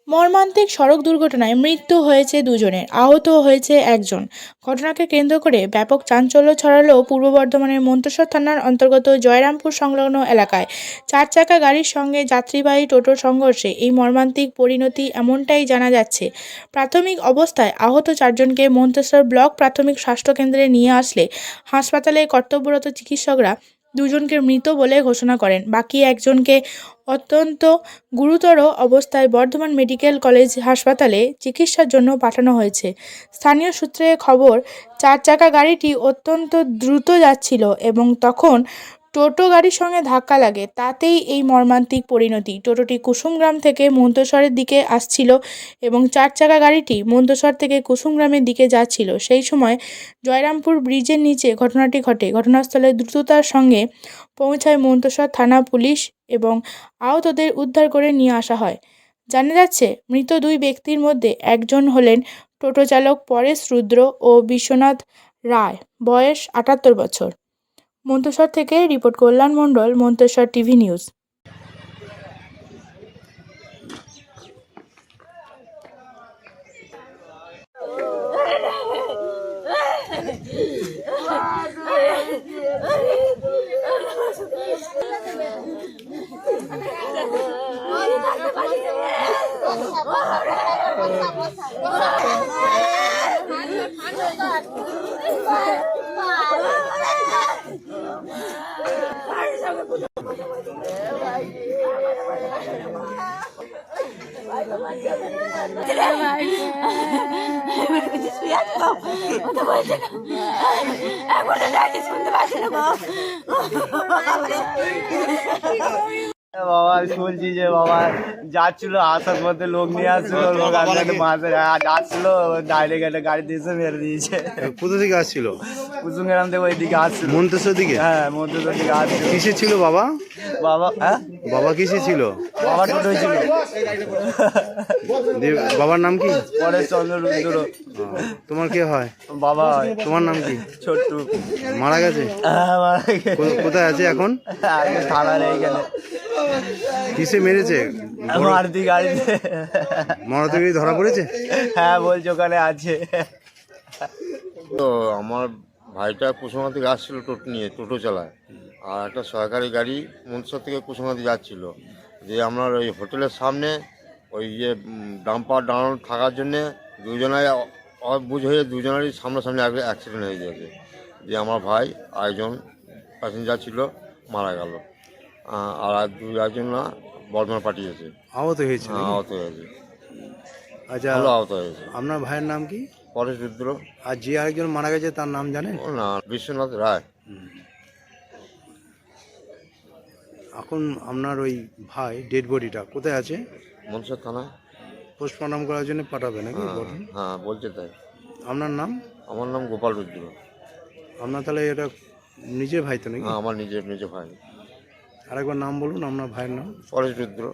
মর্মান্তিক সড়ক দুর্ঘটনায় মৃত্যু হয়েছে দুজনের, আহত হয়েছে একজন। ঘটনাকে কেন্দ্র করে ব্যাপক চাঞ্চল্য ছড়ালো পূর্ব বর্ধমানের মন্তেশ্বর থানার অন্তর্গত জয়রামপুর সংলগ্ন এলাকায়। চার চাকা গাড়ির সঙ্গে যাত্রীবাহী টোটোর সংঘর্ষে এই মর্মান্তিক পরিণতি এমনটাই জানা যাচ্ছে। প্রাথমিক অবস্থায় আহত চারজনকে মন্তেশ্বর ব্লক প্রাথমিক স্বাস্থ্যকেন্দ্রে নিয়ে আসলে হাসপাতালে কর্তব্যরত চিকিৎসকরা দুজনকে মৃত বলে ঘোষণা করেন। বাকি একজনকে অত্যন্ত গুরুতর অবস্থায় বর্ধমান মেডিকেল কলেজ হাসপাতালে চিকিৎসার জন্য পাঠানো হয়েছে। স্থানীয় সূত্রে খবর, চার চাকা গাড়িটি অত্যন্ত দ্রুত যাচ্ছিল এবং তখন টোটো গাড়ির সঙ্গে ধাক্কা লাগে, তাতেই এই মর্মান্তিক পরিণতি। টোটোটি কুসুমগ্রাম থেকে মন্তেশ্বরের দিকে আসছিল এবং চার চাকা গাড়িটি মন্তেশ্বর থেকে কুসুমগ্রামের দিকে যাচ্ছিল। সেই সময় জয়রামপুর ব্রিজের নিচে ঘটনাটি ঘটে। ঘটনাস্থলে দ্রুততার সঙ্গে পৌঁছায় মন্তেশ্বর থানা পুলিশ এবং আহতদের উদ্ধার করে নিয়ে আসা হয়। জানা যাচ্ছে, মৃত দুই ব্যক্তির মধ্যে একজন হলেন টোটো চালক পরেশ রুদ্র ও বিশ্বনাথ রায়, বয়স ৭৮ বছর। মন্তেশ্বর থেকে রিপোর্ট কল্যাণ মণ্ডল, মন্তেশ্বর টিভি নিউজ। বাবা শুনছি যে বাবা যাচ্ছিল, আসার মধ্যে লোক নিয়ে আসছিল, লোক আসলে মাঝে যাচ্ছিল, ডাইরেক্ট একটা গাড়ি দিয়েছে, মেরে দিয়েছে। কোথা থেকে আসছিল? কুসুমগ্রাম থেকে ওইদিকে আসছিল। মন্তেশ্বর দিকে? হ্যাঁ, মন্তেশ্বর দিকে আসছিল। কিসে ছিল বাবা? বাবা হ্যাঁ, বাবা কিসে ছিল? বাবা টোটোই ছিল। বাবার নাম কি? পরেশ চন্দ্র রুদ্র। তোমার কে হয়? বাবা হয়। তোমার নাম কি? ছোট্টু। মারা গেছে? হ্যাঁ, মারা গেছে। কোথায় আছে এখন? থানার এইখানে। কিসে মেরেছে? মারুতি গাড়িতে। মারুতি গাড়ি ধরা পড়েছে? হ্যাঁ, বলছে ওখানে আছে। তো আমার ভাইটা কুসুমা থেকে আসছিল টোটো নিয়ে, টোটো চালায়, আর একটা সরকারি গাড়ি মন্তেশ্বর থেকে কুসুমাতে যাচ্ছিল। যে আপনার ওই হোটেলের সামনে ওই যে ডাম্পার দাঁড়ানো থাকার জন্যে দুজনাই অবুঝ হয়ে দুজনেরই সামনাসামনি অ্যাক্সিডেন্ট হয়ে গেছে। যে আমার ভাই আরেকজন প্যাসেঞ্জার ছিল, মারা গেল, আর একজন না বর্ধমান পাঠিয়েছে। আহত হয়েছে? আহত হয়েছে। আচ্ছা, ভালো আহত হয়েছে। আপনার ভাইয়ের নাম কি? পরেশ রুদ্র। আর যে আরেকজন মারা গেছে তার নাম জানেন? ও না, বিশ্বনাথ রায়। এখন আপনার ওই ভাই ডেড বডিটা কোথায় আছে? মনসর থানা। পোস্টমর্টম করার জন্য পাঠাবে নাকি? হ্যাঁ, বলছে তাই। আপনার নাম? আমার নাম গোপাল রুদ্র। আপনার তাহলে এটা নিজের ভাই তো নাকি? হ্যাঁ, আমার নিজের ভাই। আরেকবার নাম বলুন আপনার ভাইয়ের নাম। পরেশ রুদ্র।